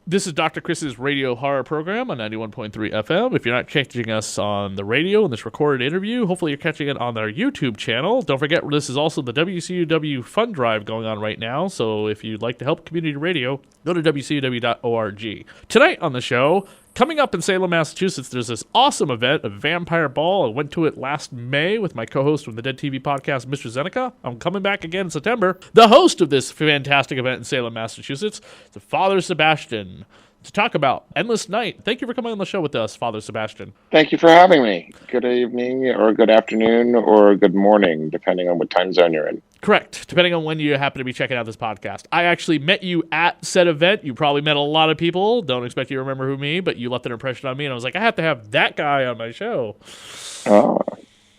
This is Dr. Chris's radio horror program on 91.3 FM. If you're not catching us on the radio in this recorded interview, hopefully you're catching it on our YouTube channel. Don't forget, this is also the WCUW Fund Drive going on right now, so if you'd like to help community radio, go to wcuw.org. Tonight on the show, coming up in Salem, Massachusetts, there's this awesome event, a vampire ball. I went to it last May with my co-host from the Dead TV podcast, Mr. Zeneca. I'm coming back again in September. The host of this fantastic event in Salem, Massachusetts, is Father Sebastian, to talk about Endless Night. Thank you for coming on the show with us, Father Sebastian. Thank you for having me. Good evening or good afternoon or good morning, depending on what time zone you're in. Correct, depending on when you happen to be checking out this podcast. I actually met you at said event. You probably met a lot of people. Don't expect you to remember who me, but you left an impression on me, and I was like, I have to have that guy on my show. Oh.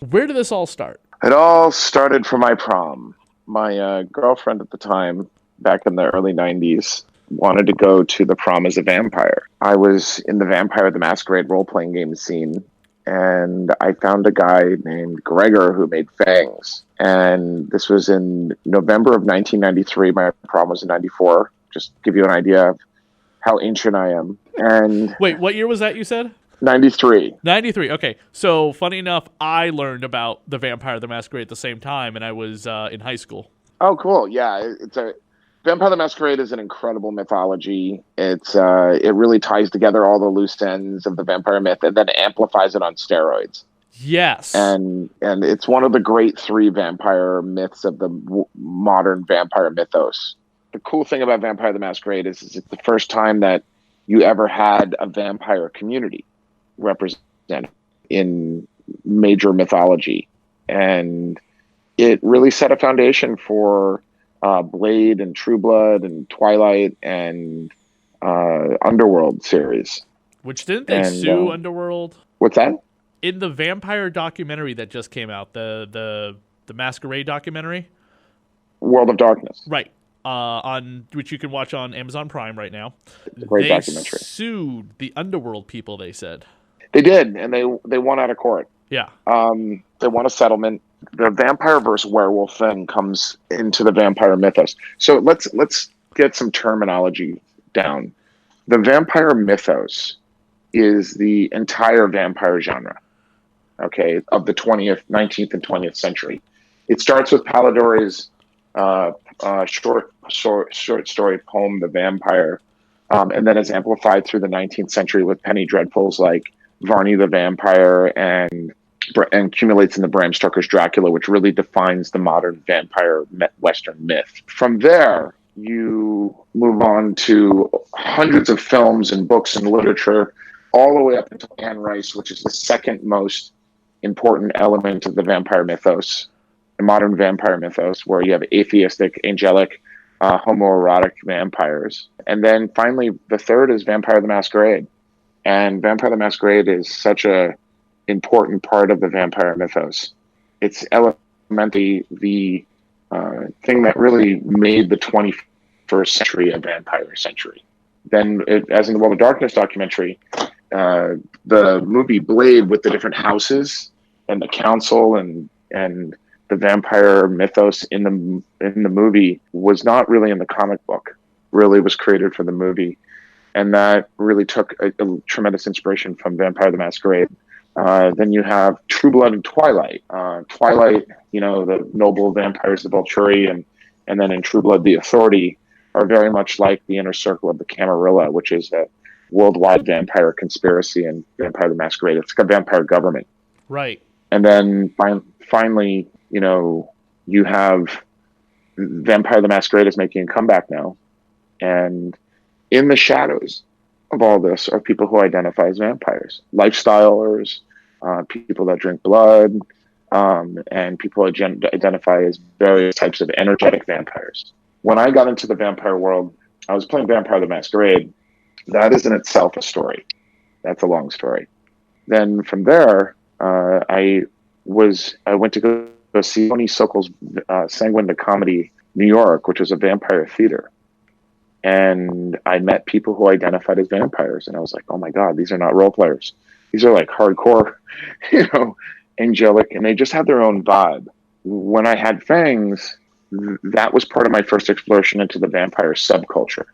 Where did this all start? It all started from my prom. My girlfriend at the time, back in the early 90s, wanted to go to the prom as a vampire. I was in the Vampire the Masquerade role-playing game scene, and I found a guy named Gregor who made Fangs. And this was in November of 1993. My prom was in 94. Just to give you an idea of how ancient I am. And wait, what year was that you said? 93. 93, okay. So, funny enough, I learned about the Vampire the Masquerade at the same time, and I was in high school. Oh, cool. Yeah, Vampire the Masquerade is an incredible mythology. It really ties together all the loose ends of the vampire myth and then amplifies it on steroids. Yes. And it's one of the great three vampire myths of the modern vampire mythos. The cool thing about Vampire the Masquerade is it's the first time that you ever had a vampire community represented in major mythology. And it really set a foundation for Blade and True Blood and Twilight and Underworld series. Which didn't they sue Underworld? What's that? In the vampire documentary that just came out, the Masquerade documentary, World of Darkness, right? On which you can watch on Amazon Prime right now. It's a great documentary. They sued the Underworld people. They said they did, and they won out of court. Yeah. They won a settlement. The vampire versus werewolf thing comes into the vampire mythos. So let's get some terminology down. The vampire mythos is the entire vampire genre, okay, of the 19th and 20th century. It starts with Polidori's short story poem, The Vampire, and then is amplified through the 19th century with penny dreadfuls like Varney the Vampire and accumulates in the Bram Stoker's Dracula, which really defines the modern vampire Western myth. From there, you move on to hundreds of films and books and literature, all the way up until Anne Rice, which is the second most important element of the vampire mythos, the modern vampire mythos, where you have atheistic, angelic, homoerotic vampires. And then finally, the third is Vampire the Masquerade. And Vampire the Masquerade is such a important part of the vampire mythos. It's elementally the thing that really made the 21st century a vampire century. Then, as in the World of Darkness documentary, the movie Blade with the different houses and the council and the vampire mythos in the movie was not really in the comic book. Really was created for the movie, and that really took a tremendous inspiration from Vampire the Masquerade. Then you have True Blood and Twilight. Twilight, the noble vampires, the Volturi, and then in True Blood, the Authority, are very much like the inner circle of the Camarilla, which is a worldwide vampire conspiracy, and Vampire the Masquerade. It's like a vampire government. Right. And then finally, you have Vampire the Masquerade is making a comeback now. And in the shadows of all this are people who identify as vampires, lifestylers, people that drink blood, and people identify as various types of energetic vampires. When I got into the vampire world, I was playing Vampire the Masquerade. That is in itself a story. That's a long story. Then from there, I went to go see Tony Sokol's Sanguine de Comedy New York, which was a vampire theater. And I met people who identified as vampires, and I was like, oh my God, these are not role players. These are like hardcore, angelic, and they just have their own vibe. When I had Fangs, that was part of my first exploration into the vampire subculture.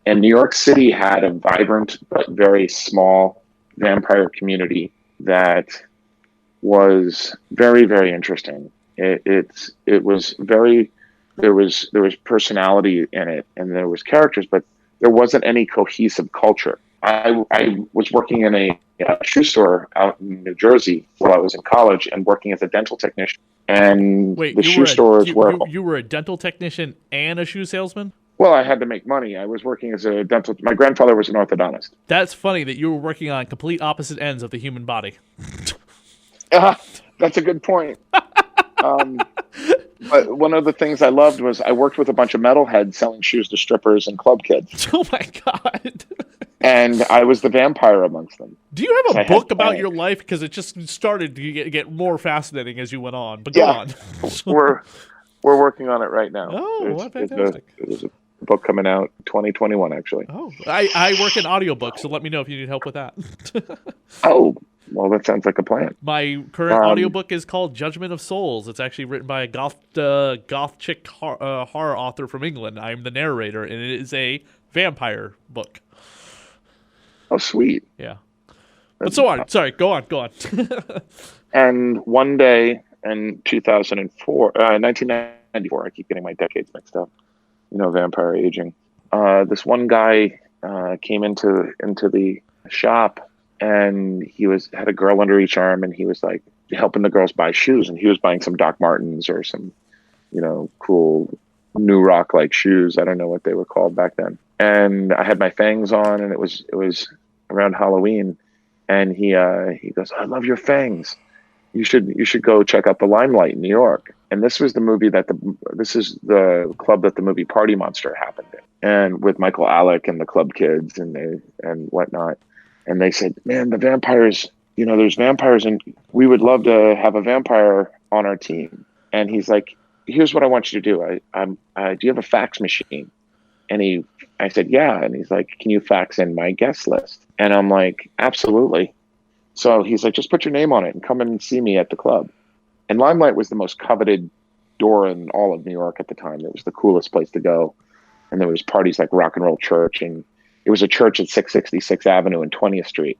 And New York City had a vibrant but very small vampire community that was very, very interesting. It was very, there was personality in it, and there was characters, but there wasn't any cohesive culture. I was working in a shoe store out in New Jersey while I was in college, and working as a dental technician. And Wait, the shoe stores were you were a dental technician and a shoe salesman? well, I had to make money. I was working as a dental. My grandfather was an orthodontist. That's funny that you were working on complete opposite ends of the human body. That's a good point. But one of the things I loved was I worked with a bunch of metalheads selling shoes to strippers and club kids. Oh my God. And I was the vampire amongst them. Do you have a book about your life? Because it just started to get more fascinating as you went on. But go on. we're working on it right now. Oh, what fantastic. There's a book coming out 2021, actually. Oh, I work in audiobooks, so let me know if you need help with that. Oh, well, that sounds like a plan. My current audiobook is called Judgment of Souls. It's actually written by a goth chick horror author from England. I'm the narrator, and it is a vampire book. Oh, sweet. Yeah. But so on. Sorry, go on. And one day in 1994, I keep getting my decades mixed up. Vampire aging. This one guy came into the shop, and he had a girl under each arm, and he was like helping the girls buy shoes, and he was buying some Doc Martens or some, cool new rock like shoes. I don't know what they were called back then. And I had my fangs on, and it was around Halloween, and he goes, "I love your fangs. You should go check out the Limelight in New York." And this was the movie this is the club that the movie Party Monster happened in, and with Michael Alec and the club kids and whatnot. And they said, "Man, the vampires, there's vampires, and we would love to have a vampire on our team." And he's like, "Here's what I want you to do. Do you have a fax machine?" And I said, "Yeah." And he's like, "Can you fax in my guest list?" And I'm like, "Absolutely." So he's like, "Just put your name on it and come in and see me at the club." And Limelight was the most coveted door in all of New York at the time. It was the coolest place to go. And there was parties like Rock and Roll Church, and it was a church at 666 Avenue and 20th Street,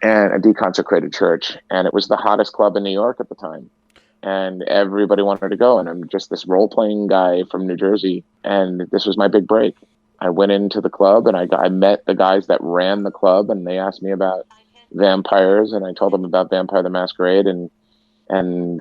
and a deconsecrated church. And it was the hottest club in New York at the time. And everybody wanted to go. And I'm just this role-playing guy from New Jersey. And this was my big break. I went into the club, and I met the guys that ran the club, and they asked me about vampires, and I told them about Vampire the Masquerade and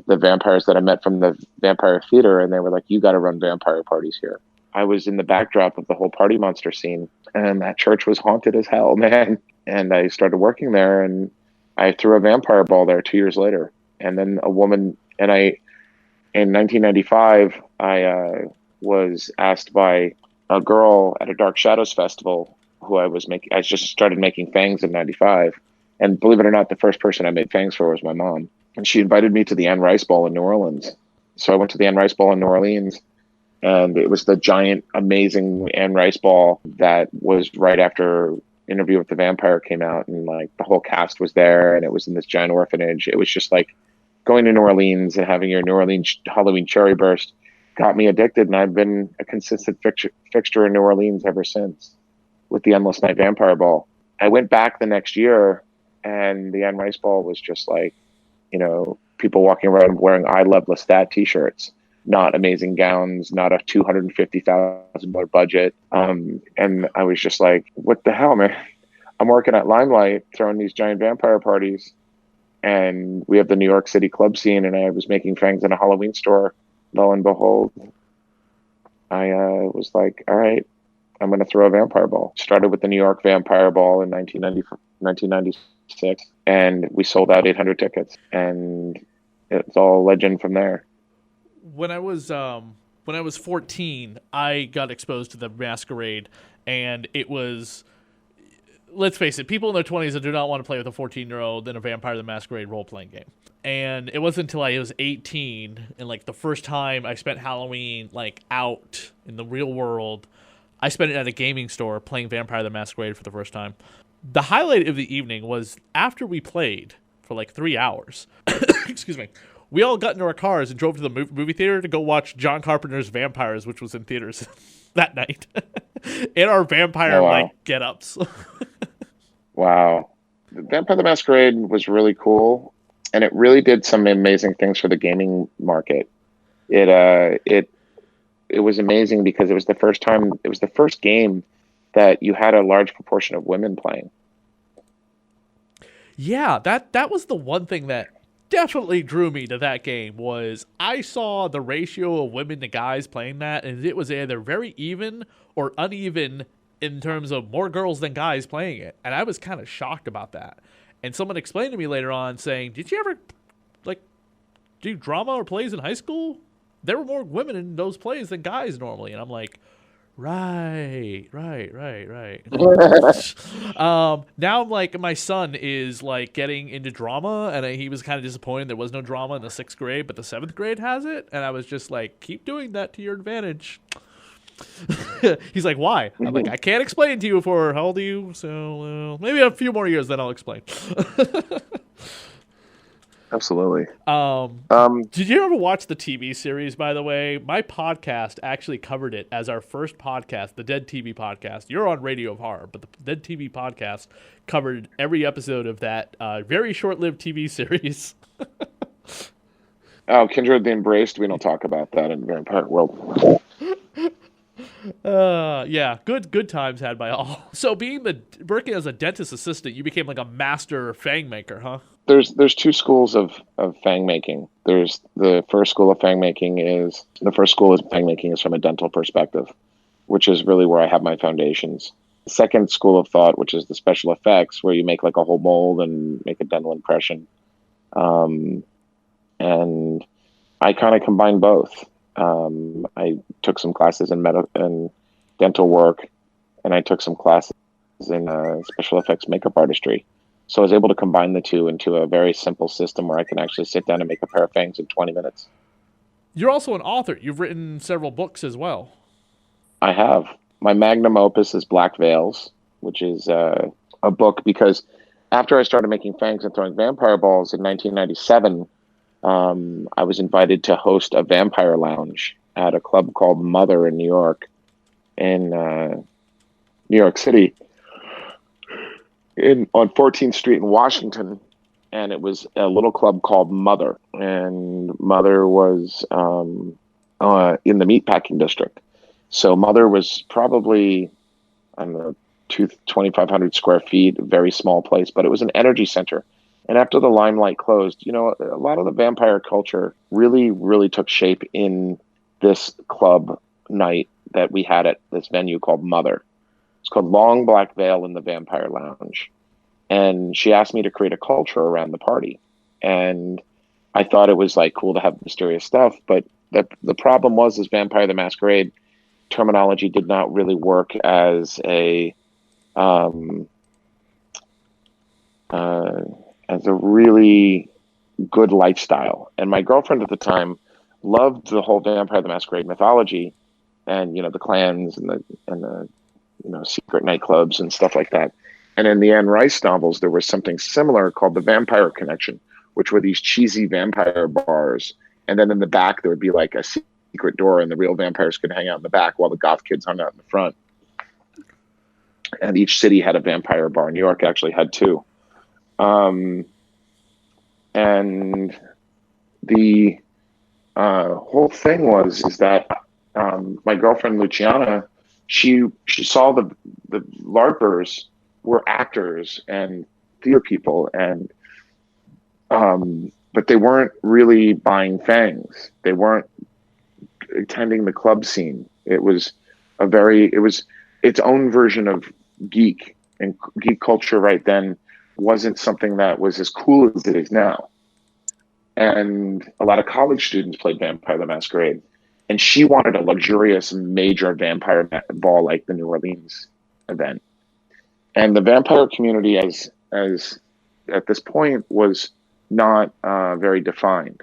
the vampires that I met from the Vampire Theater, and they were like, "You got to run vampire parties here." I was in the backdrop of the whole Party Monster scene, and that church was haunted as hell, man. And I started working there, and I threw a vampire ball there 2 years later. And then a woman, in 1995, I was asked by a girl at a Dark Shadows festival who I just started making fangs in 95. And believe it or not, the first person I made fangs for was my mom. And she invited me to the Anne Rice Ball in New Orleans. So I went to the Anne Rice Ball in New Orleans, and it was the giant, amazing Anne Rice Ball that was right after Interview with the Vampire came out, and like the whole cast was there, and it was in this giant orphanage. It was just like going to New Orleans and having your New Orleans Halloween cherry burst got me addicted, and I've been a consistent fixture in New Orleans ever since with the Endless Night Vampire Ball. I went back the next year, and the Anne Rice Ball was just like, people walking around wearing "I Love Lestat" t-shirts, not amazing gowns, not a $250,000 budget. And I was just like, what the hell, man? I'm working at Limelight, throwing these giant vampire parties, and we have the New York City club scene, and I was making fangs in a Halloween store. Lo and behold, I was like, all right, I'm going to throw a vampire ball. Started with the New York Vampire Ball in 1996, and we sold out 800 tickets, and it's all legend from there. When I was 14, I got exposed to the Masquerade, and it was, let's face it, people in their 20s that do not want to play with a 14-year-old in a Vampire the Masquerade role-playing game. And it wasn't until I was 18, and like the first time I spent Halloween like out in the real world, I spent it at a gaming store playing Vampire the Masquerade for the first time. The highlight of the evening was after we played for like 3 hours. Excuse me. We all got into our cars and drove to the movie theater to go watch John Carpenter's Vampires, which was in theaters that night. in our vampire Oh, like wow. get-ups. Wow. Vampire the Masquerade was really cool, and it really did some amazing things for the gaming market. It was amazing because it was the first game that you had a large proportion of women playing. Yeah, that was the one thing that definitely drew me to that game was I saw the ratio of women to guys playing that, and it was either very even or uneven in terms of more girls than guys playing it, and I was kind of shocked about that. And someone explained to me later on saying, "Did you ever like do drama or plays in high school? There were more women in those plays than guys normally." And I'm like, right. Now I'm like, my son is like getting into drama, and he was kind of disappointed there was no drama in the 6th grade, but the 7th grade has it. And I was just like, keep doing that to your advantage. He's like, why? I'm like, I can't explain to you for how old are you? So maybe a few more years, then I'll explain. Absolutely. Um, Um, did you ever watch the TV series, by the way? My podcast actually covered it as our first podcast, the Dead TV podcast. You're on Radio of Horror, but the Dead TV podcast covered every episode of that very short lived TV series. oh, Kindred the Embraced. We don't talk about that in Vampire World. Yeah, good times had by all. So, working as a dentist assistant, you became like a master fang maker, huh? There's two schools of fang making. There's the first school of fang making is the first school of fang making is from a dental perspective, which is really where I have my foundations. The second school of thought, which is the special effects, where you make like a whole mold and make a dental impression. Um, and I kind of combine both. I took some classes in and dental work, and I took some classes in special effects makeup artistry. So I was able to combine the two into a very simple system where I can actually sit down and make a pair of fangs in 20 minutes. You're also an author. You've written several books as well. I have. My magnum opus is Black Veils, which is a book because after I started making fangs and throwing vampire balls in 1997, I was invited to host a vampire lounge at a club called Mother in New York City, on 14th Street in Washington, and it was a little club called Mother, and Mother was in the meatpacking district. So Mother was probably, I don't know, 2,500 square feet, a very small place, but it was an energy center. And after the limelight closed, you know, a lot of the vampire culture really, really took shape in this club night that we had at this venue called Mother. It's called Long Black Veil in the Vampire Lounge. And she asked me to create a culture around the party. And I thought it was like cool to have mysterious stuff, but the problem was is Vampire the Masquerade terminology did not really work as a really good lifestyle. And my girlfriend at the time loved the whole Vampire the Masquerade mythology, and you know the clans and the you know secret nightclubs and stuff like that. And in the Anne Rice novels, there was something similar called the Vampire Connection, which were these cheesy vampire bars. And then in the back, there would be like a secret door, and the real vampires could hang out in the back while the goth kids hung out in the front. And each city had a vampire bar. New York actually had two. And the whole thing is that my girlfriend Luciana, she saw the LARPers were actors and theater people, and but they weren't really buying fangs. They weren't attending the club scene. It was its own version of geek, and geek culture right then wasn't something that was as cool as it is now. And a lot of college students played Vampire the Masquerade, and she wanted a luxurious major vampire ball like the New Orleans event. And the vampire community as at this point was not very defined.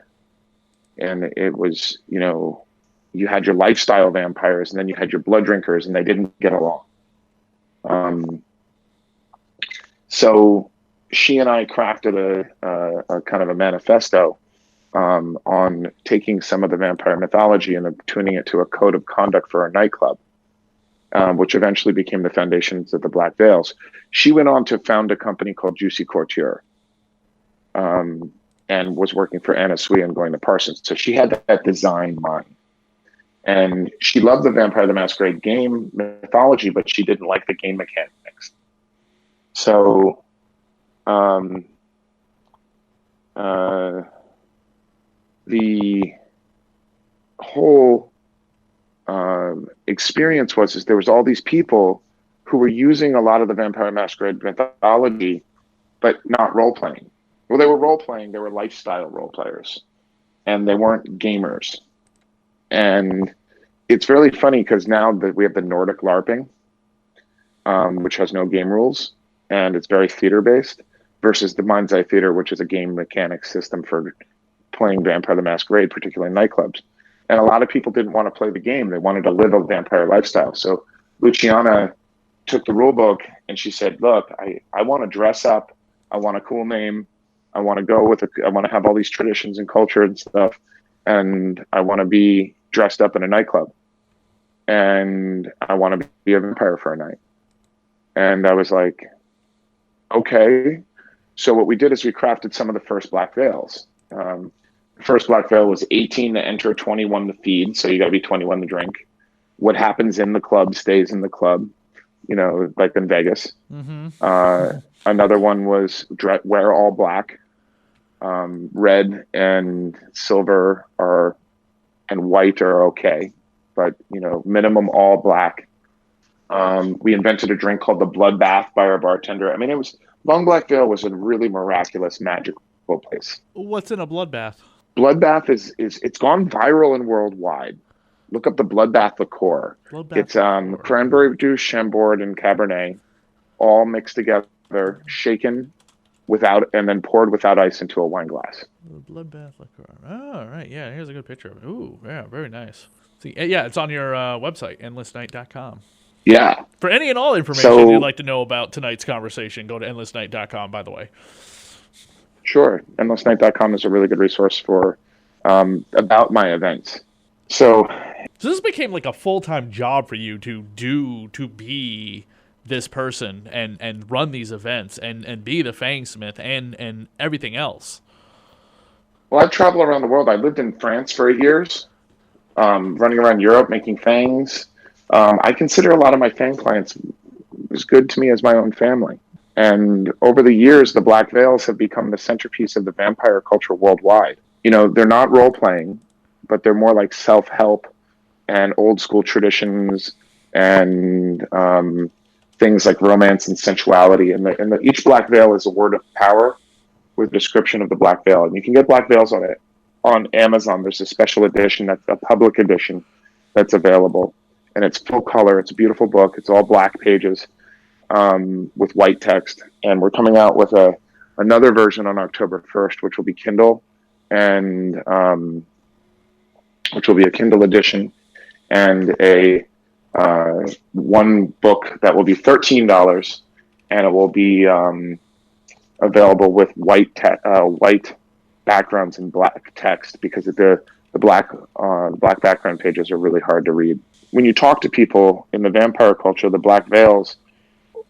And it was, you know, you had your lifestyle vampires, and then you had your blood drinkers, and they didn't get along. So she and I crafted a kind of a manifesto on taking some of the vampire mythology and tuning it to a code of conduct for our nightclub. which eventually became the foundations of the Black Veils. She went on to found a company called Juicy Couture, and was working for Anna Sui and going to Parsons. So she had that design mind. And she loved the Vampire the Masquerade game mythology, but she didn't like the game mechanics. So the whole experience was there was all these people who were using a lot of the Vampire Masquerade mythology, but not role playing. Well, they were role playing. They were lifestyle role players, and they weren't gamers. And it's really funny because now that we have the Nordic LARPing, which has no game rules, and it's very theater based, versus the Mind's Eye Theater, which is a game mechanics system for playing Vampire the Masquerade, particularly in nightclubs. And a lot of people didn't want to play the game. They wanted to live a vampire lifestyle. So Luciana took the rule book and she said, look, I want to dress up. I want a cool name. I want to I want to have all these traditions and culture and stuff. And I want to be dressed up in a nightclub. And I want to be a vampire for a night. And I was like, okay. So what we did is we crafted some of the first Black Veils. First Black Veil was 18 to enter, 21 to feed. So you got to be 21 to drink. What happens in the club stays in the club, like in Vegas. Mm-hmm. Another one was wear all black. Red and silver and white are okay, but minimum all black. We invented a drink called the Bloodbath by our bartender. I mean, Long Black Veil was a really miraculous, magical place. What's in a bloodbath? Bloodbath is it's gone viral and worldwide. Look up the Bloodbath liqueur. It's cranberry juice, Chambord, and Cabernet, all mixed together, shaken and then poured without ice into a wine glass. Bloodbath liqueur. Oh, right. Yeah, here's a good picture of it. Ooh, yeah, very nice. See, yeah, it's on your website, endlessnight.com. Yeah. For any and all information you'd like to know about tonight's conversation, go to endlessnight.com, by the way. Sure. Endlessnight.com is a really good resource for about my events. So this became like a full-time job for you to be this person and run these events and be the Fang Smith and everything else. Well, I've traveled around the world. I lived in France for 8 years, running around Europe making fangs. I consider a lot of my Fang clients as good to me as my own family. And over the years, the Black Veils have become the centerpiece of the vampire culture worldwide. They're not role-playing, but they're more like self-help and old school traditions and things like romance and sensuality. And each Black Veil is a word of power with a description of the Black Veil. And you can get Black Veils on Amazon. There's a special edition, that's a public edition that's available. And it's full color. It's a beautiful book. It's all black pages with white text. And we're coming out with another version on October 1st, which will be Kindle, and which will be a Kindle edition, and a one book that will be $13, and it will be available with white backgrounds and black text, because the black background pages are really hard to read. When you talk to people in the vampire culture, the Black Veils,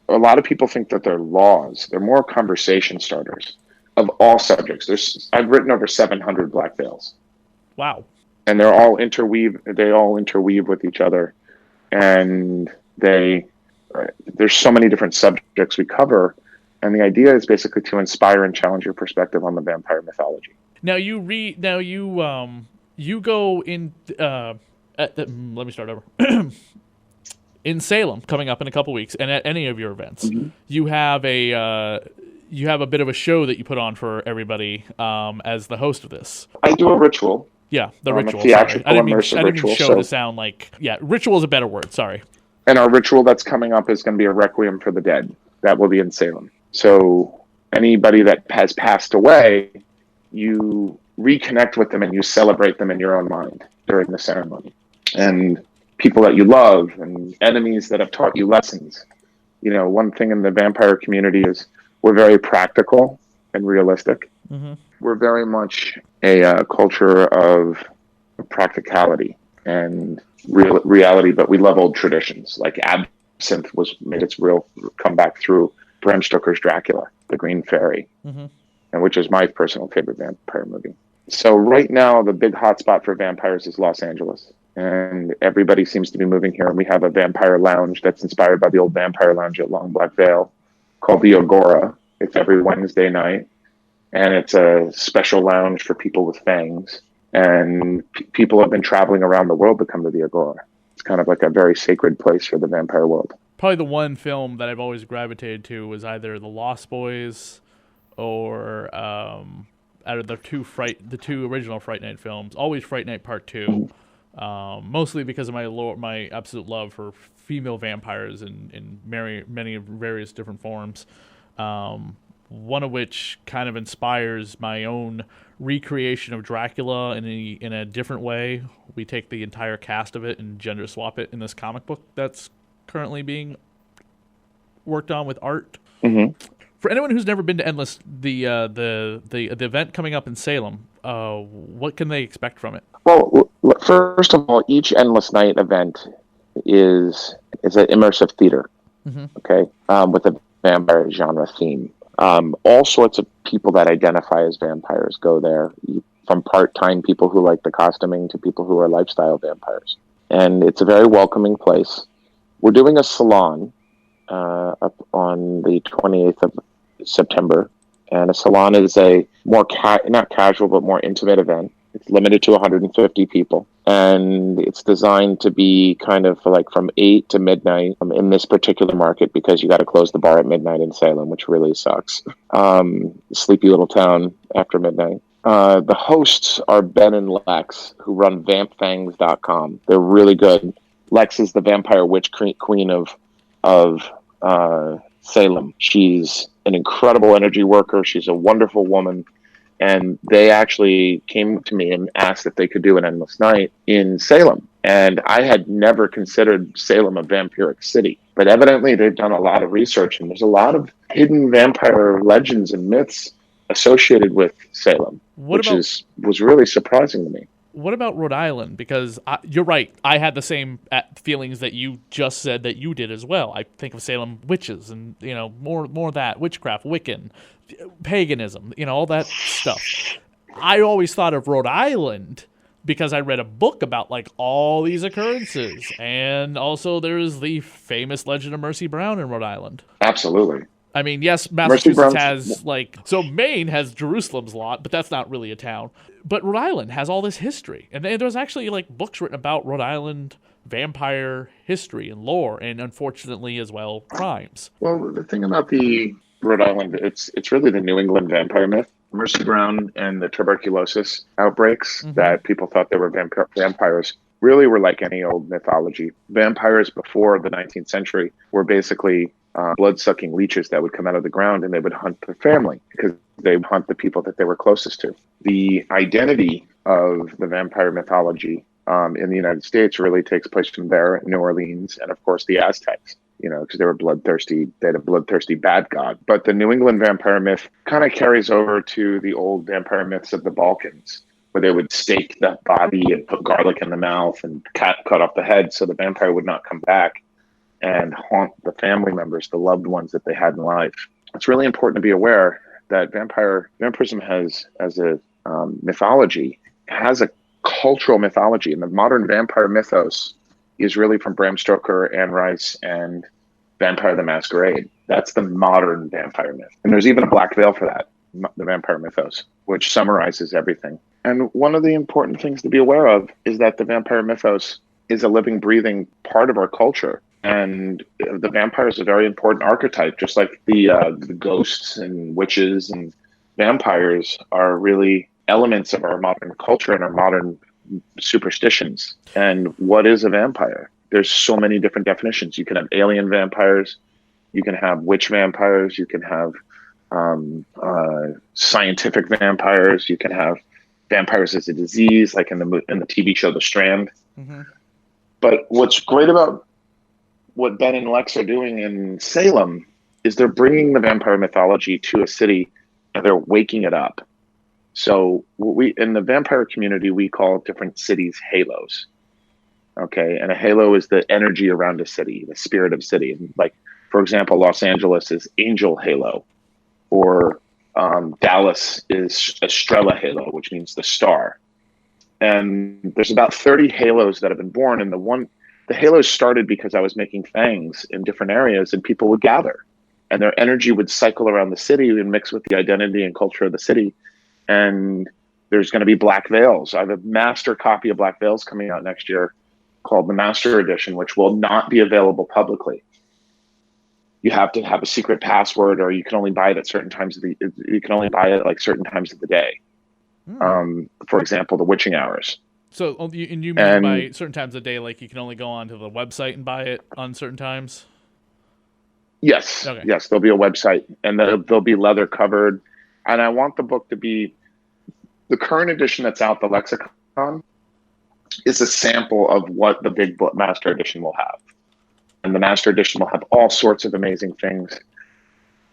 a lot of people think that they're laws. They're more conversation starters of all subjects. I've written over 700 Black Veils. Wow. And they all interweave with each other. And there's so many different subjects we cover. And the idea is basically to inspire and challenge your perspective on the vampire mythology. Now you go in, let me start over. In Salem, coming up in a couple weeks, and at any of your events, mm-hmm. you have a bit of a show that you put on for everybody as the host of this. I do a ritual. Yeah, the ritual. A theatrical, immersive I didn't ritual. Mean show to sound like, ritual is a better word. Sorry. And our ritual that's coming up is going to be a requiem for the dead. That will be in Salem. So anybody that has passed away, you reconnect with them and you celebrate them in your own mind during the ceremony. And people that you love and enemies that have taught you lessons. One thing in the vampire community is we're very practical and realistic. Mm-hmm. We're very much a culture of practicality. and reality, but we love old traditions. Like absinthe made its real comeback through Bram Stoker's Dracula, The Green Fairy, Mm-hmm. and which is my personal favorite vampire movie. So right now, the big hotspot for vampires is Los Angeles, and everybody seems to be moving here. And we have a vampire lounge that's inspired by the old vampire lounge at Long Black Veil, called the Agora. It's every Wednesday night, and it's a special lounge for people with fangs. And people have been traveling around the world to come to the Agora. It's kind of like a very sacred place for the vampire world. Probably the one film that I've always gravitated to was either The Lost Boys or out of the two original Fright Night films, always Fright Night Part 2. Mostly because of my absolute love for female vampires in many various different forms. One of which kind of inspires my own recreation of Dracula in a different way. We take the entire cast of it and gender swap it in this comic book that's currently being worked on with art. Mm-hmm. For anyone who's never been to Endless, the event coming up in Salem, what can they expect from it? Well, first of all, each Endless Night event is an immersive theater, Mm-hmm. okay, with a vampire genre theme. All sorts of people that identify as vampires go there, from part-time people who like the costuming to people who are lifestyle vampires. And it's a very welcoming place. We're doing a salon up on the 28th of September. And a salon is a more, not casual, but more intimate event. It's limited to 150 people. And it's designed to be kind of like from 8 to midnight in this particular market, because you got to close the bar at midnight in Salem, which really sucks. Sleepy little town after midnight. The hosts are Ben and Lex, who run vampfangs.com. They're really good. Lex is the vampire witch queen of Salem. She's an incredible energy worker. She's a wonderful woman. And they actually came to me and asked if they could do an Endless Night in Salem. And I had never considered Salem a vampiric city. But evidently they've done a lot of research, and there's a lot of hidden vampire legends and myths associated with Salem, was really surprising to me. What about Rhode Island? Because you're right. I had the same feelings that you just said that you did as well. I think of Salem witches and, more of that, witchcraft, Wiccan, paganism, all that stuff. I always thought of Rhode Island because I read a book about like all these occurrences. And also there's the famous legend of Mercy Brown in Rhode Island. Absolutely. I mean, yes, Massachusetts has Maine has Jerusalem's Lot, but that's not really a town. But Rhode Island has all this history. And there's actually like books written about Rhode Island vampire history and lore, and unfortunately as well, crimes. Well, the thing about the Rhode Island, it's really the New England vampire myth. Mercy Brown and the tuberculosis outbreaks that people thought they were vampires really were like any old mythology. Vampires before the 19th century were basically blood-sucking leeches that would come out of the ground, and they would hunt their family because they would hunt the people that they were closest to. The identity of the vampire mythology in the United States really takes place from there, New Orleans, and of course the Aztecs, because they were bloodthirsty. They had a bloodthirsty bad god. But the New England vampire myth kind of carries over to the old vampire myths of the Balkans, where they would stake the body and put garlic in the mouth and cut off the head so the vampire would not come back and haunt the family members, the loved ones that they had in life. It's really important to be aware that vampirism has, as a mythology, has a cultural mythology, and the modern vampire mythos is really from Bram Stoker, Anne Rice, and Vampire the Masquerade. That's the modern vampire myth. And there's even a black veil for that, the vampire mythos, which summarizes everything. And one of the important things to be aware of is that the vampire mythos is a living, breathing part of our culture. And the vampire is a very important archetype, just like the ghosts and witches and vampires are really elements of our modern culture and our modern superstitions. And what is a vampire? There's so many different definitions. You can have alien vampires, you can have witch vampires, you can have scientific vampires, you can have vampires as a disease, like in the TV show The Strand. Mm-hmm. But what's great about what Ben and Lex are doing in Salem is they're bringing the vampire mythology to a city and they're waking it up. So in the vampire community, we call different cities halos. Okay, and a halo is the energy around a city, the spirit of city. And like, for example, Los Angeles is Angel Halo, or Dallas is Estrella Halo, which means the star. And there's about 30 halos that have been born. And the halos started because I was making fangs in different areas, and people would gather, and their energy would cycle around the city and mix with the identity and culture of the city. And there's going to be Black Veils. I have a master copy of Black Veils coming out next year called the Master Edition, which will not be available publicly. You have to have a secret password, or you can only buy it at certain times of you can only buy it like certain times of the day. For example, the witching hours. So, and you mean by certain times of the day, like you can only go onto the website and buy it on certain times? Yes. Okay. Yes, there'll be a website, and they'll be leather covered. And I want the book to be the current edition that's out, the Lexicon, is a sample of what the big book Master Edition will have. And the Master Edition will have all sorts of amazing things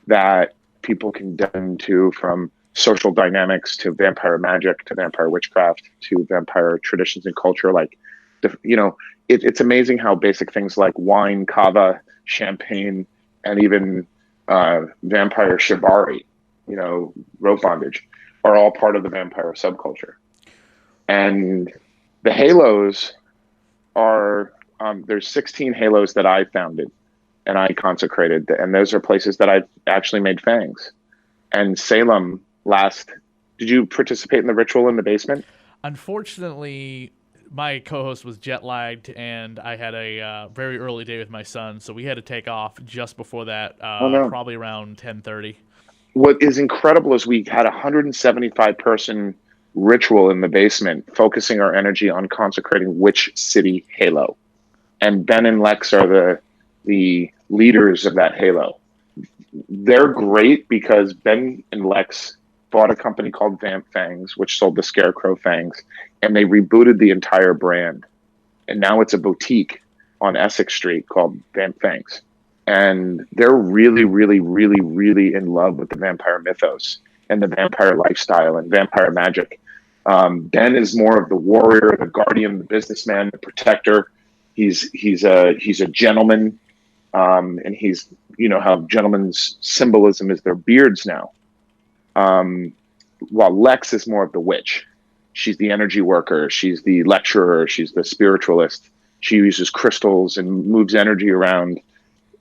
that people can delve into, from social dynamics to vampire magic to vampire witchcraft to vampire traditions and culture. Like, it's amazing how basic things like wine, kava, champagne, and even vampire shibari, rope bondage, are all part of the vampire subculture. And the halos are, there's 16 halos that I founded and I consecrated, and those are places that I've actually made fangs. And Salem did you participate in the ritual in the basement? Unfortunately, my co-host was jet lagged, and I had a very early day with my son, so we had to take off just before that, probably around 10:30. What is incredible is we had a 175 person ritual in the basement, focusing our energy on consecrating which city halo. And Ben and Lex are the leaders of that halo. They're great because Ben and Lex bought a company called Vamp Fangs, which sold the Scarecrow Fangs, and they rebooted the entire brand. And now it's a boutique on Essex Street called Vamp Fangs. And they're really, really, really, really in love with the vampire mythos and the vampire lifestyle and vampire magic. Ben is more of the warrior, the guardian, the businessman, the protector. He's a gentleman, and he's, how gentlemen's symbolism is their beards now. While Lex is more of the witch. She's the energy worker. She's the lecturer. She's the spiritualist. She uses crystals and moves energy around.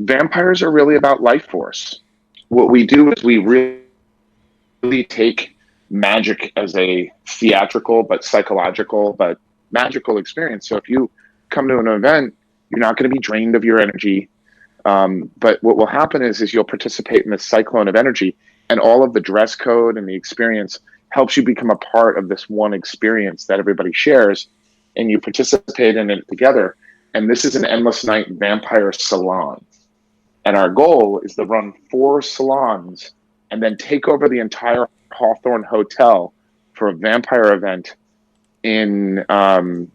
Vampires are really about life force. What we do is we really take magic as a theatrical but psychological but magical experience. So if you come to an event, you're not going to be drained of your energy. But what will happen is you'll participate in this cyclone of energy, and all of the dress code and the experience helps you become a part of this one experience that everybody shares, and you participate in it together. And this is an endless night vampire salon. And our goal is to run 4 salons and then take over the entire Hawthorne Hotel for a vampire event in the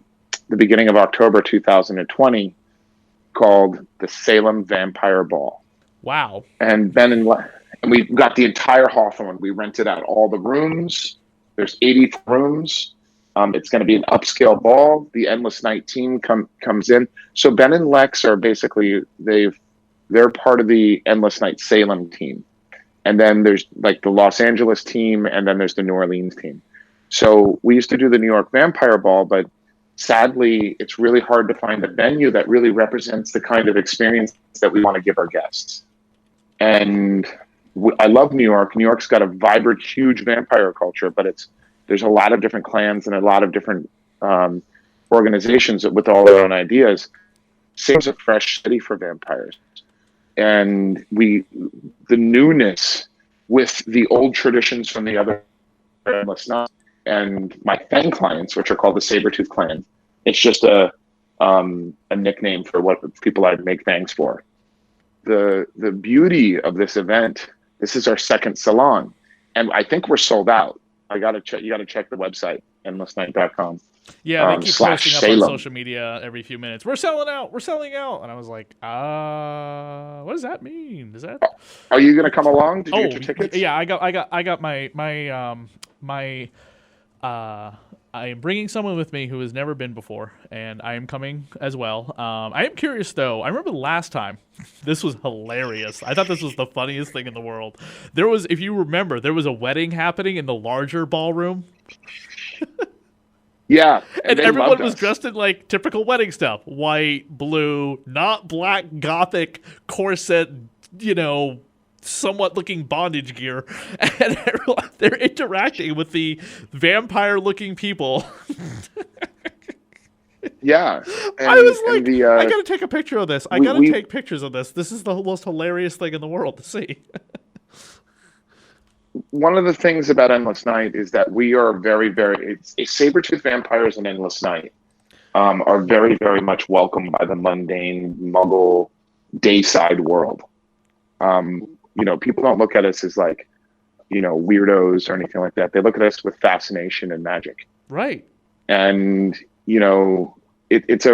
beginning of October 2020 called the Salem Vampire Ball. Wow. And we got the entire Hawthorne. We rented out all the rooms. There's 80 rooms. It's going to be an upscale ball. The Endless Night team comes in. So Ben and Lex are basically, they're part of the Endless Night Salem team. And then there's like the Los Angeles team, and then there's the New Orleans team. So we used to do the New York Vampire Ball, but sadly, it's really hard to find a venue that really represents the kind of experience that we want to give our guests. And I love New York. New York's got a vibrant, huge vampire culture, but there's a lot of different clans and a lot of different organizations with all their own ideas. Salem's a fresh city for vampires. And the newness with the old traditions from the other Endless Night and my Fang clients, which are called the Sabretooth Clan. It's just a nickname for what people I make fangs for. The beauty of this event, this is our second salon, and I think we're sold out. You got to check the website, endlessnight.com. Yeah, they keep posting up Salem. on social media every few minutes. We're selling out. And I was like, what does that mean? Is that? Are you going to come along? Did you get your tickets? Yeah, I got my I am bringing someone with me who has never been before, and I am coming as well. I am curious, though. I remember the last time. This was hilarious. I thought this was the funniest thing in the world. There was, if you remember, there was a wedding happening in the larger ballroom. Yeah, And they everyone loved was us. dressed in like typical wedding stuff: white, blue, not black, gothic corset, somewhat looking bondage gear. And everyone, they're interacting with the vampire looking people. Yeah, I was like, the I gotta take a picture of this. I gotta we take pictures of this. This is the most hilarious thing in the world to see. one of the things about Endless Night is that we are very, very saber-tooth vampires and Endless Night are very, very much welcomed by the mundane Muggle dayside world. People don't look at us as like, weirdos or anything like that. They look at us with fascination and magic. Right. And it's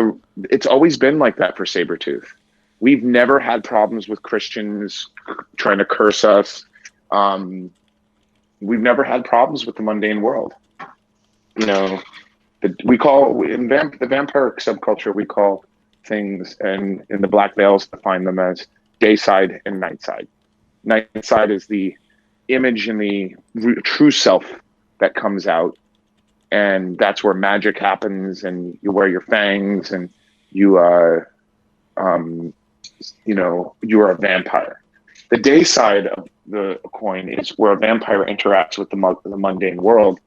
always been like that for Sabretooth. We've never had problems with Christians trying to curse us. We've never had problems with the mundane world. We call in the vampire subculture, we call things, and in the Black Veils define them as dayside and nightside. Nightside is the image and the true self that comes out, and that's where magic happens, and you wear your fangs, and you are a vampire. The day side of the coin is where a vampire interacts with the mundane world,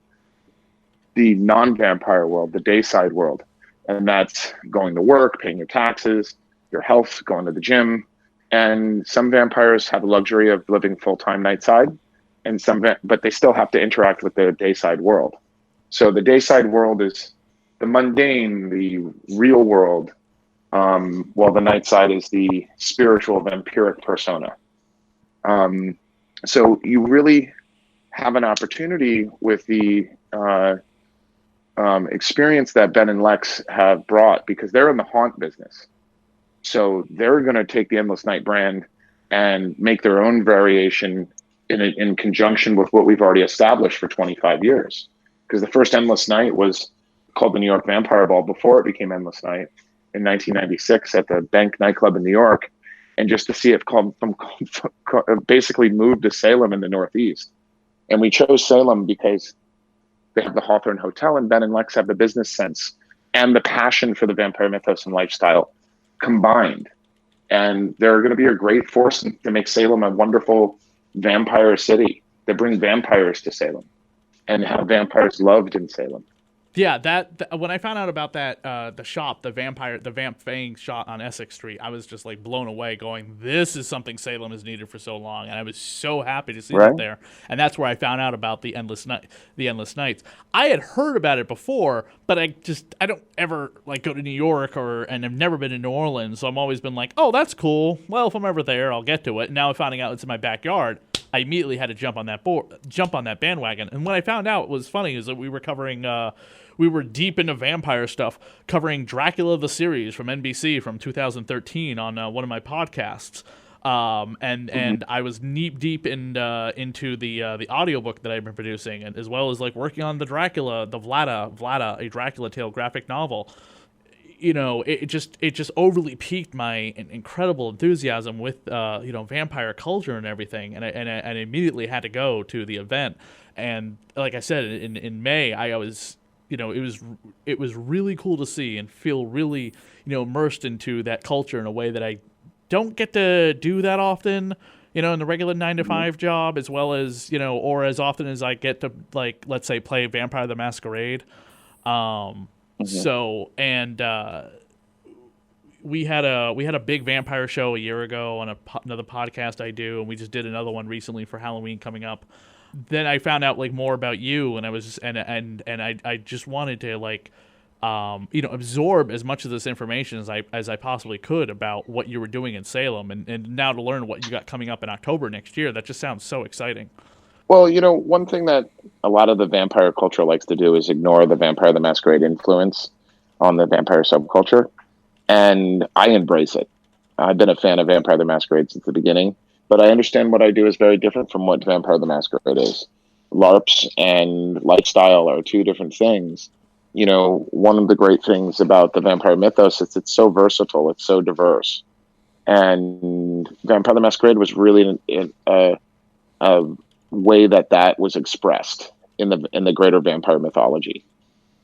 the non-vampire world, the day side world, and that's going to work, paying your taxes, your health, going to the gym. And some vampires have the luxury of living full-time nightside, and but they still have to interact with the dayside world. So the dayside world is the mundane, the real world, while the nightside is the spiritual vampiric persona. So you really have an opportunity with the experience that Ben and Lex have brought, because they're in the haunt business. So they're going to take the Endless Night brand and make their own variation in conjunction with what we've already established for 25 years. Because the first Endless Night was called the New York Vampire Ball before it became Endless Night in 1996 at the Bank nightclub in New York. And just to see it basically moved to Salem in the Northeast. And we chose Salem because they have the Hawthorne Hotel, and Ben and Lex have the business sense and the passion for the vampire mythos and lifestyle combined. And they're going to be a great force to make Salem a wonderful vampire city. They bring vampires to Salem and have vampires loved in Salem. Yeah, that when I found out about that, the shop, the Vamp Fang shop on Essex Street, I was just like blown away, going, this is something Salem has needed for so long, and I was so happy to see it there. And that's where I found out about the Endless Nights. I had heard about it before, but I don't ever like go to New York and I've never been to New Orleans, so I've always been like, oh, that's cool. Well, if I'm ever there, I'll get to it. And now finding out it's in my backyard, I immediately had to jump on that bandwagon. And when I found out, what was funny is that we were covering. We were deep into vampire stuff, covering Dracula the series from NBC from 2013 on one of my podcasts. And I was knee deep into the audiobook that I've been producing, and as well as like working on the Vlada, a Dracula tale graphic novel. It just overly piqued my incredible enthusiasm with vampire culture and everything, and I immediately had to go to the event. And like I said, in May, I was. It was really cool to see and feel really, immersed into that culture in a way that I don't get to do that often, in the regular 9-to-5 job, as well as, or as often as I get to, like, let's say, play Vampire the Masquerade. So, and we had a big vampire show a year ago on another podcast I do, and we just did another one recently for Halloween coming up. Then I found out like more about you, and I was just, and I just wanted to like absorb as much of this information as I possibly could about what you were doing in Salem, and now to learn what you got coming up in October next year. That just sounds so exciting. Well, one thing that a lot of the vampire culture likes to do is ignore the Vampire the Masquerade influence on the vampire subculture, and I embrace it. I've been a fan of Vampire the Masquerade since the beginning. But I understand what I do is very different from what Vampire the Masquerade is. LARPs and lifestyle are two different things. one of the great things about the vampire mythos is it's so versatile, it's so diverse, and Vampire the Masquerade was really a way that was expressed in the greater vampire mythology.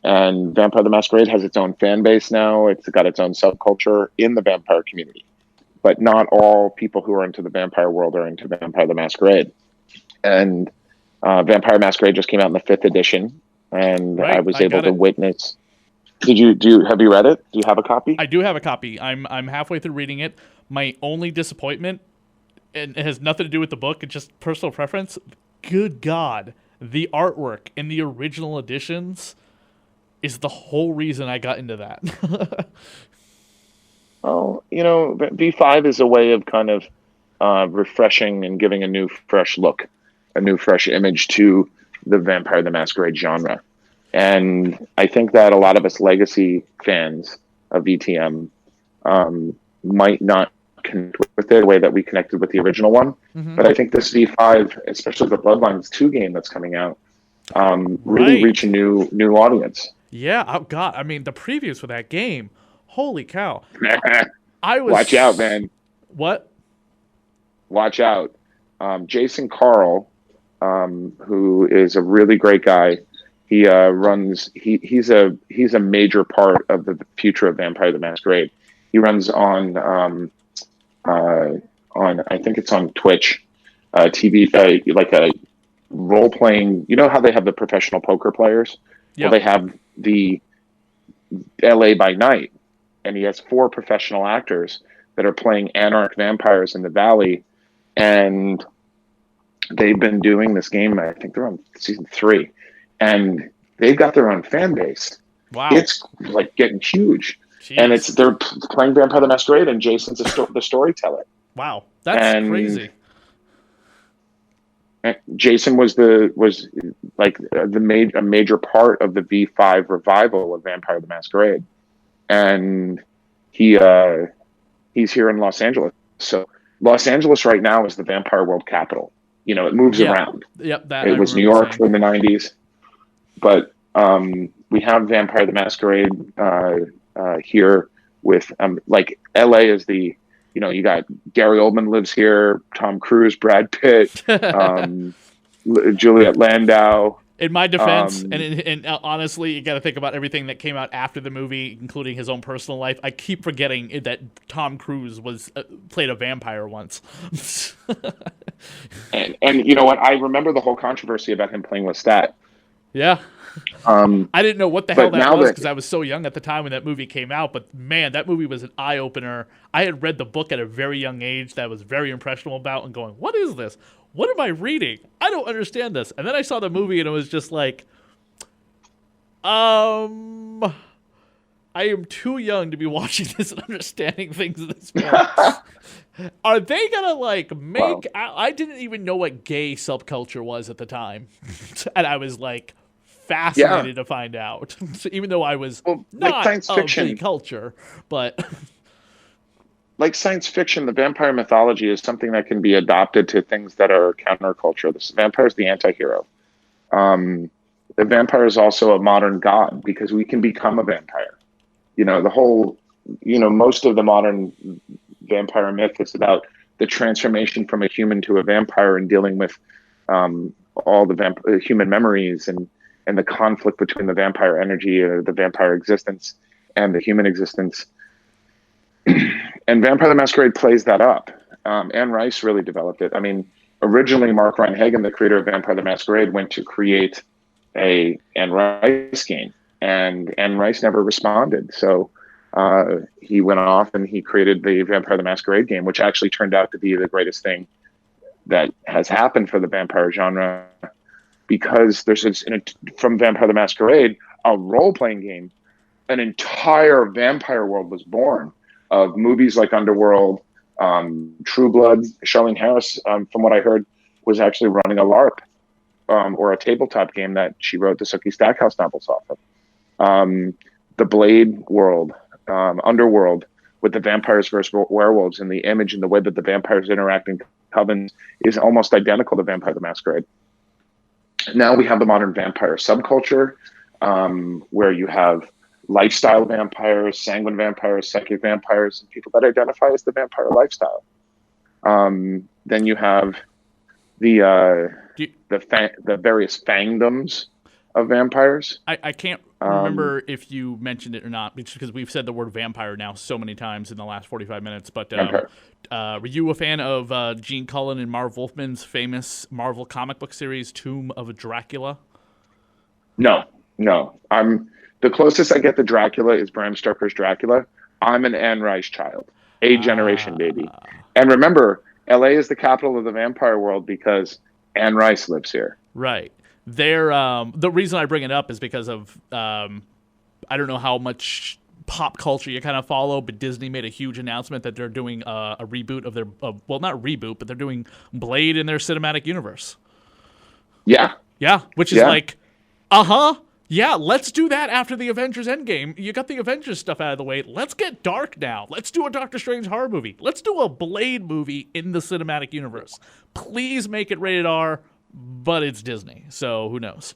And Vampire the Masquerade has its own fan base now. It's got its own subculture in the vampire community. But not all people who are into the vampire world are into Vampire the Masquerade. And Vampire Masquerade just came out in the 5th edition, and right, I was able to witness. Have you read it? Do you have a copy? I do have a copy. I'm halfway through reading it. My only disappointment, and it has nothing to do with the book, it's just personal preference. Good God, the artwork in the original editions is the whole reason I got into that. Oh, V5 is a way of kind of refreshing and giving a new, fresh look, a new, fresh image to the Vampire the Masquerade genre. And I think that a lot of us legacy fans of VTM might not connect with it the way that we connected with the original one. Mm-hmm. But I think this V5, especially the Bloodlines 2 game that's coming out, really reach a new audience. Yeah, oh God, I mean, the previews for that game, holy cow. Watch out, man. What? Watch out. Jason Carl, who is a really great guy, he runs. He's a major part of the future of Vampire the Masquerade. He runs on I think it's on Twitch, TV, like a role playing. You know how they have the professional poker players? Yep. Well, they have the LA by Night, and he has 4 professional actors that are playing anarch vampires in the Valley, and they've been doing this game. I think they're on season 3, and they've got their own fan base. Wow, it's like getting huge. Jeez. And they're playing Vampire the Masquerade, and Jason's the storyteller. Wow, that's crazy. Jason was a major part of the V5 revival of Vampire the Masquerade, and he's here in Los Angeles. So Los Angeles right now is the vampire world capital. It moves around. Yep, it was New York in the 90s, but we have Vampire the Masquerade here with like LA is the. You got Gary Oldman lives here, Tom Cruise, Brad Pitt, Juliet Landau. In my defense, and honestly, you got to think about everything that came out after the movie, including his own personal life. I keep forgetting that Tom Cruise played a vampire once. and you know what? I remember the whole controversy about him playing Lestat. Yeah. I didn't know what the hell that was because I was so young at the time when that movie came out. But man, that movie was an eye-opener. I had read the book at a very young age that I was very impressionable about and going, what is this? What am I reading? I don't understand this. And then I saw the movie and it was just like, I am too young to be watching this and understanding things at this point. Are they gonna make? Wow. I didn't even know what gay subculture was at the time, and I was like fascinated to find out. So even though I was not science fiction gay culture, but like science fiction, the vampire mythology is something that can be adopted to things that are counterculture. The vampire is the anti-hero. The vampire is also a modern god because we can become a vampire. Most of the modern vampire myth is about the transformation from a human to a vampire and dealing with all the human memories and the conflict between the vampire energy or the vampire existence and the human existence. And Vampire the Masquerade plays that up. Anne Rice really developed it. I mean, originally Mark Reinhagen, the creator of Vampire the Masquerade, went to create a Anne Rice game, and Anne Rice never responded. So he went off and he created the Vampire the Masquerade game, which actually turned out to be the greatest thing that has happened for the vampire genre, because there's from Vampire the Masquerade, a role-playing game, an entire vampire world was born of movies like Underworld, True Blood. Charlene Harris, from what I heard, was actually running a LARP or a tabletop game that she wrote the Sookie Stackhouse novels off of. The Blade world, Underworld, with the vampires versus werewolves, and the image and the way that the vampires interact in covens is almost identical to Vampire the Masquerade. Now we have the modern vampire subculture. where you have lifestyle vampires, sanguine vampires, psychic vampires, and people that identify as the vampire lifestyle. Then you have the various fangdoms of vampires. I can't remember if you mentioned it or not, because we've said the word vampire now so many times in the last 45 minutes. But were you a fan of Gene Cullen and Marv Wolfman's famous Marvel comic book series, Tomb of Dracula? No. The closest I get to Dracula is Bram Stoker's Dracula. I'm an Anne Rice child, a generation baby. And remember, LA is the capital of the vampire world because Anne Rice lives here. Right. The reason I bring it up is because of I don't know how much pop culture you kind of follow, but Disney made a huge announcement that they're doing a reboot of their well, not reboot, but they're doing Blade in their cinematic universe. Yeah, which is like, yeah, let's do that after the Avengers Endgame. You got the Avengers stuff out of the way. Let's get dark now. Let's do a Doctor Strange horror movie. Let's do a Blade movie in the cinematic universe. Please make it rated R, but it's Disney, so who knows?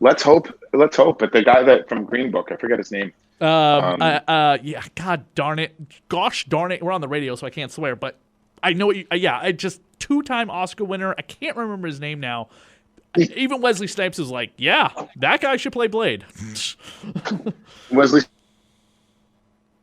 Let's hope. But the guy that from Green Book, I forget his name. Yeah, God darn it. Gosh darn it. We're on the radio, so I can't swear, but I know what you, I just 2-time Oscar winner. I can't remember his name now. Even Wesley Snipes is like, yeah, that guy should play Blade. Wesley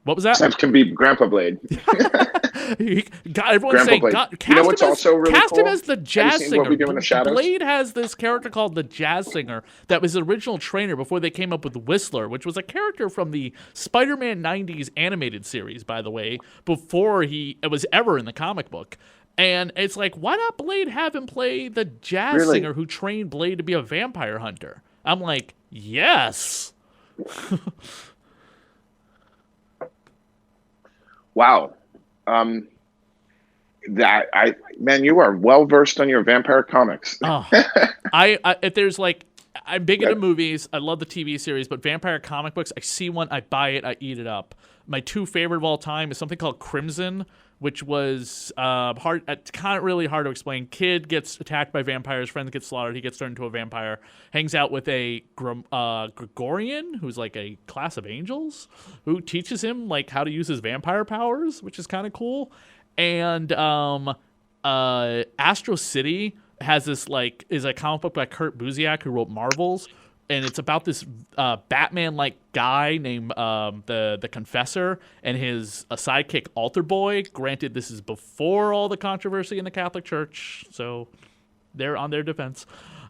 What was that? Snipes can be Grandpa Blade. God, everyone's Grandpa saying, Blade. God, You know what's also really cast cool? him as the jazz Have you seen singer. What We Do in the Shadows? Blade has this character called the Jazz Singer that was the original trainer before they came up with Whistler, which was a character from the Spider-Man 90s animated series, by the way, before it was ever in the comic book. And it's like, why not Blade have him play the jazz singer who trained Blade to be a vampire hunter? I'm like, yes. Wow. Man, you are well versed on your vampire comics. If there's like, I'm big into movies. I love the TV series, but vampire comic books, I see one, I buy it, I eat it up. My 2 favorite of all time is something called Crimson, which was hard. It's kind of really hard to explain. Kid gets attacked by vampires. Friends get slaughtered. He gets turned into a vampire. Hangs out with a Gregorian, who's like a class of angels, who teaches him like how to use his vampire powers, which is kind of cool. And Astro City has this is a comic book by Kurt Busiek, who wrote Marvels. And it's about this Batman-like guy named the Confessor and his sidekick Altar Boy. Granted, this is before all the controversy in the Catholic Church, so they're on their defense.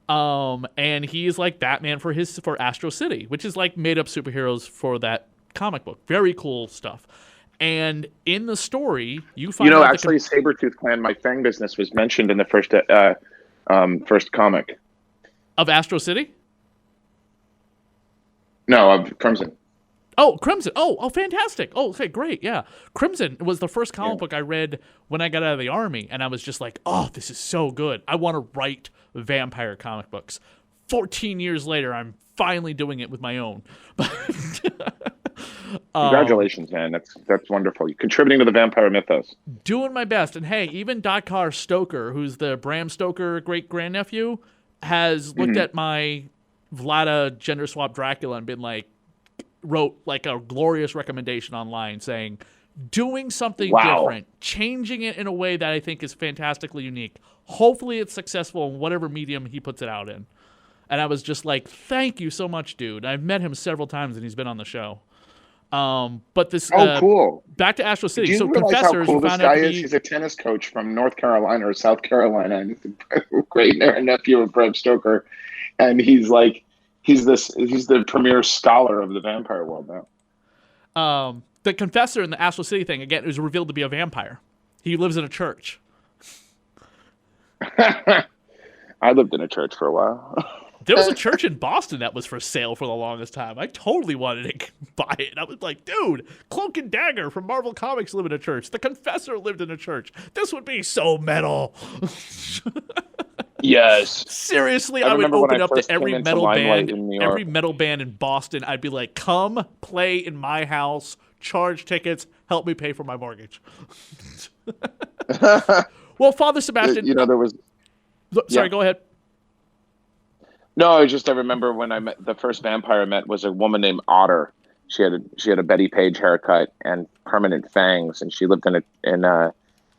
And he's like Batman for Astro City, which is like made-up superheroes for that comic book. Very cool stuff. And in the story, you find out actually, Sabretooth Clan, my Fang business, was mentioned in the first comic of Astro City. No, of Crimson. Oh, Crimson. Oh, fantastic. Oh, okay, great. Yeah. Crimson was the first comic book I read when I got out of the army, and I was just like, oh, this is so good. I want to write vampire comic books. 14 years later, I'm finally doing it with my own. Congratulations, man. That's wonderful. You're contributing to the vampire mythos. Doing my best. And hey, even Dakar Stoker, who's the Bram Stoker great-grandnephew, has looked at my Vlada gender swap Dracula and been like, wrote like a glorious recommendation online saying, doing something different, changing it in a way that I think is fantastically unique. Hopefully it's successful in whatever medium he puts it out in. And I was just like, thank you so much, dude. I've met him several times and he's been on the show. But this cool. Back to Astro City. Do you so realize Confessors, how cool this guy is? He's a tennis coach from North Carolina or South Carolina, and he's a great nephew of Bram Stoker. And he's the premier scholar of the vampire world now. The Confessor in the Astro City thing, again, is revealed to be a vampire. He lives in a church. I lived in a church for a while. There was a church in Boston that was for sale for the longest time. I totally wanted to buy it. I was like, dude, Cloak and Dagger from Marvel Comics live in a church. The Confessor lived in a church. This would be so metal. Yes. Seriously, I would open up to every metal band in Boston. I'd be like, come play in my house, charge tickets, help me pay for my mortgage. Well, Father Sebastian. There was... Sorry, go ahead. No, I remember when I met the first vampire I met was a woman named Otter. She had a Betty Page haircut and permanent fangs, and she lived in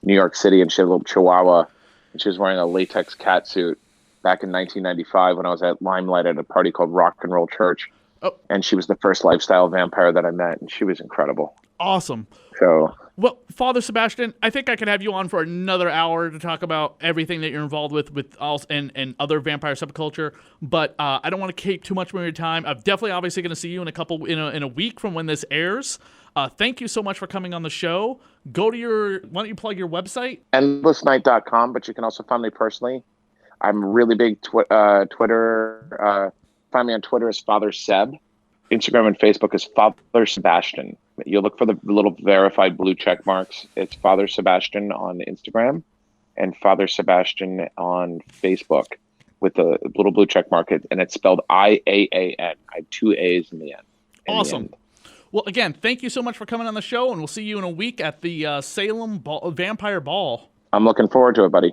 New York City, and she had a little Chihuahua, and she was wearing a latex cat suit back in 1995 when I was at Limelight at a party called Rock and Roll Church, Oh, and she was the first lifestyle vampire that I met, and she was incredible. awesome. So Well, Father Sebastian, I think I could have you on for another hour to talk about everything that you're involved with all, and other vampire subculture. But I don't want to keep too much more of your time. I'm definitely, obviously, going to see you in a week from when this airs. Thank you so much for coming on the show. Why don't you plug your website? endlessnight.com, but you can also find me personally. I'm really big Twitter. Find me on Twitter as Father Seb. Instagram and Facebook is Father Sebastian. You'll look for the little verified blue check marks. It's Father Sebastian on Instagram and Father Sebastian on Facebook with the little blue check mark, and it's spelled IAAN. I have two A's in the end. Awesome. Well, again, thank you so much for coming on the show, and we'll see you in a week at the Salem Vampire Ball. I'm looking forward to it, buddy.